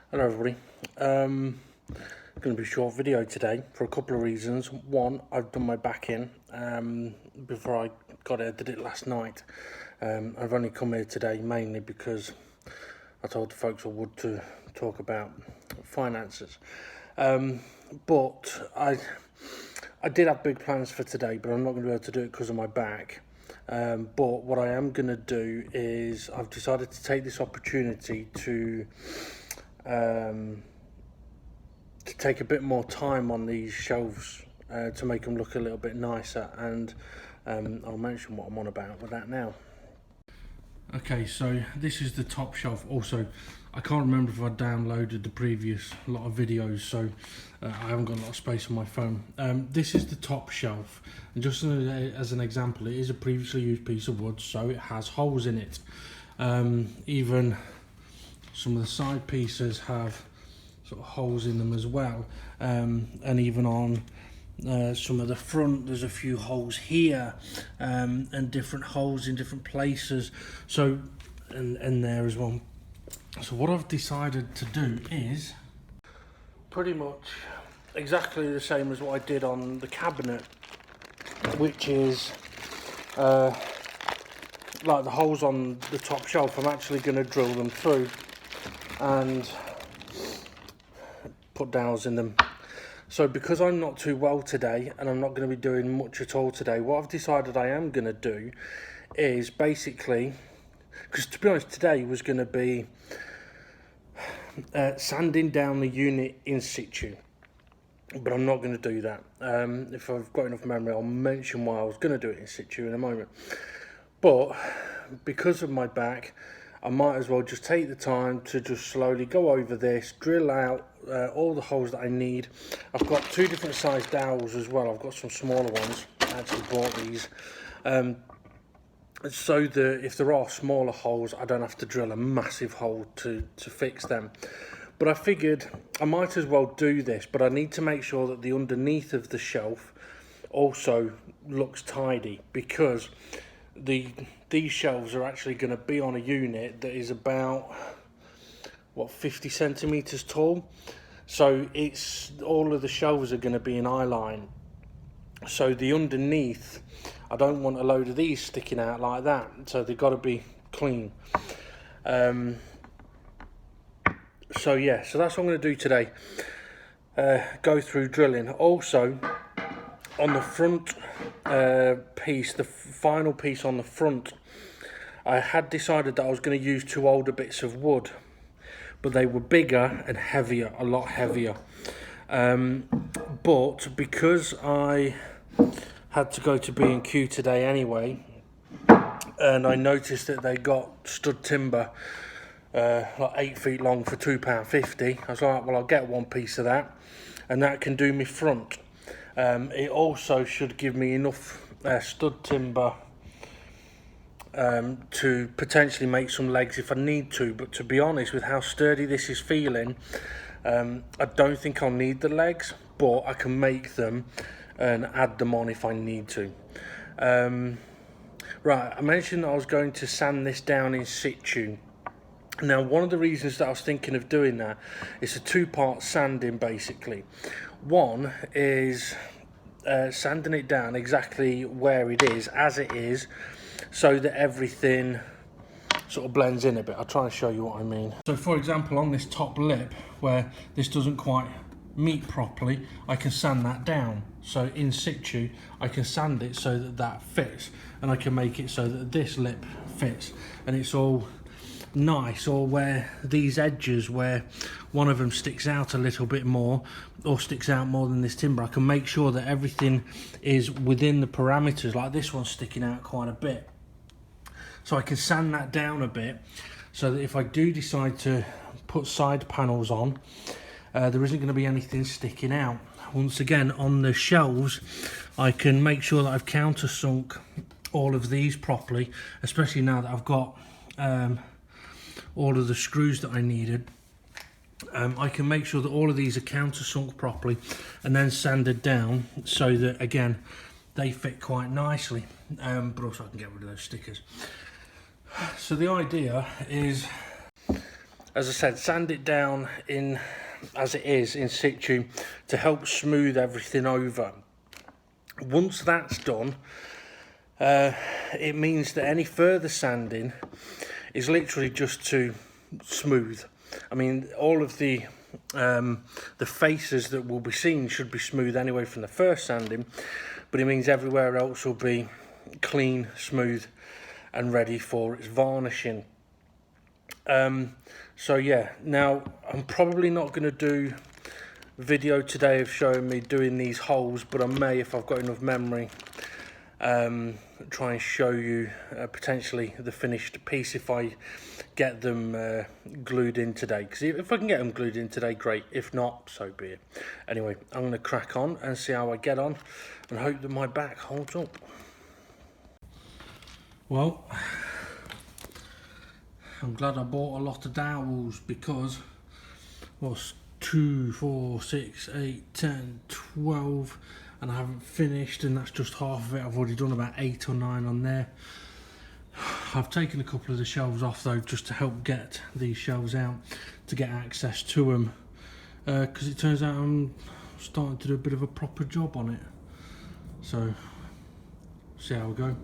Hello everybody. Going to be a short video today for a couple of reasons. One, I've done my back in before I got it. I did it last night. I've only come here today mainly because I told the folks I would to talk about finances. But I did have big plans for today, but I'm not going to be able to do it because of my back. But what I am going to do is I've decided to take this opportunity to take a bit more time on these shelves to make them look a little bit nicer, and I'll mention what I'm on about with that now. Okay, so this is the top shelf. Also, I can't remember if I downloaded the previous lot of videos, so I haven't got a lot of space on my phone. This is the top shelf, and just as an example, it is a previously used piece of wood, so it has holes in it. Even some of the side pieces have sort of holes in them as well, and even on some of the front there's a few holes here, and different holes in different places, so and there as well. So what I've decided to do is pretty much exactly the same as what I did on the cabinet, which is like the holes on the top shelf, I'm actually going to drill them through and put dowels in them. So because I'm not too well today and I'm not going to be doing much at all today, what I've decided I am going to do is basically, because to be honest today was going to be sanding down the unit in situ, but I'm not going to do that. If I've got enough memory, I'll mention why I was going to do it in situ in a moment. But because of my back, I might as well just take the time to just slowly go over this, drill out all the holes that I need. I've got two different size dowels as well. I've got some smaller ones. I actually bought these so that if there are smaller holes, I don't have to drill a massive hole to fix them. But I figured I might as well do this, but I need to make sure that the underneath of the shelf also looks tidy, because these shelves are actually going to be on a unit that is about 50 centimeters tall, so it's all of the shelves are going to be in eye line. So the underneath, I don't want a load of these sticking out like that, so they've got to be clean. So yeah, so that's what I'm going to do today, go through drilling. Also on the front piece, the final piece on the front, I had decided that I was going to use two older bits of wood, but they were bigger and heavier, a lot heavier. But because I had to go to B&Q today anyway, and I noticed that they got stud timber like 8 feet long for £2.50, I was like, well, I'll get one piece of that, and that can do me front. It also should give me enough stud timber to potentially make some legs if I need to, but to be honest, with how sturdy this is feeling, I don't think I'll need the legs, but I can make them and add them on if I need to. Right, I mentioned that I was going to sand this down in situ. Now, one of the reasons that I was thinking of doing that is a two-part sanding basically. One is sanding it down exactly where it is, as it is, so that everything sort of blends in a bit. I'll try and show you what I mean. So for example, on this top lip where this doesn't quite meet properly, I can sand that down. So in situ, I can sand it so that that fits, and I can make it so that this lip fits, and it's all nice. Or where these edges, where one of them sticks out a little bit more or sticks out more than this timber, I can make sure that everything is within the parameters. Like this one's sticking out quite a bit, so I can sand that down a bit so that if I do decide to put side panels on, there isn't going to be anything sticking out. Once again, on the shelves, I can make sure that I've countersunk all of these properly, especially now that I've got all of the screws that I needed. I can make sure that all of these are countersunk properly and then sanded down so that, again, they fit quite nicely, but also I can get rid of those stickers. So the idea is as I said, sand it down in as it is in situ to help smooth everything over. Once that's done, it means that any further sanding is literally just to smooth. I mean, all of the faces that will be seen should be smooth anyway from the first sanding, but it means everywhere else will be clean, smooth and ready for its varnishing. So yeah, now I'm probably not going to do a video today of showing me doing these holes, but I may, if I've got enough memory, try and show you potentially the finished piece if I get them glued in today. Because if I can get them glued in today, great. If not, so be it. Anyway, I'm going to crack on and see how I get on and hope that my back holds up. Well, I'm glad I bought a lot of dowels because what's 2, 4, 6, 8, 10, 12 and I haven't finished, and that's just half of it. I've already done about 8 or 9 on there. I've taken a couple of the shelves off though, just to help get these shelves out to get access to them, because it turns out I'm starting to do a bit of a proper job on it. So see how we go.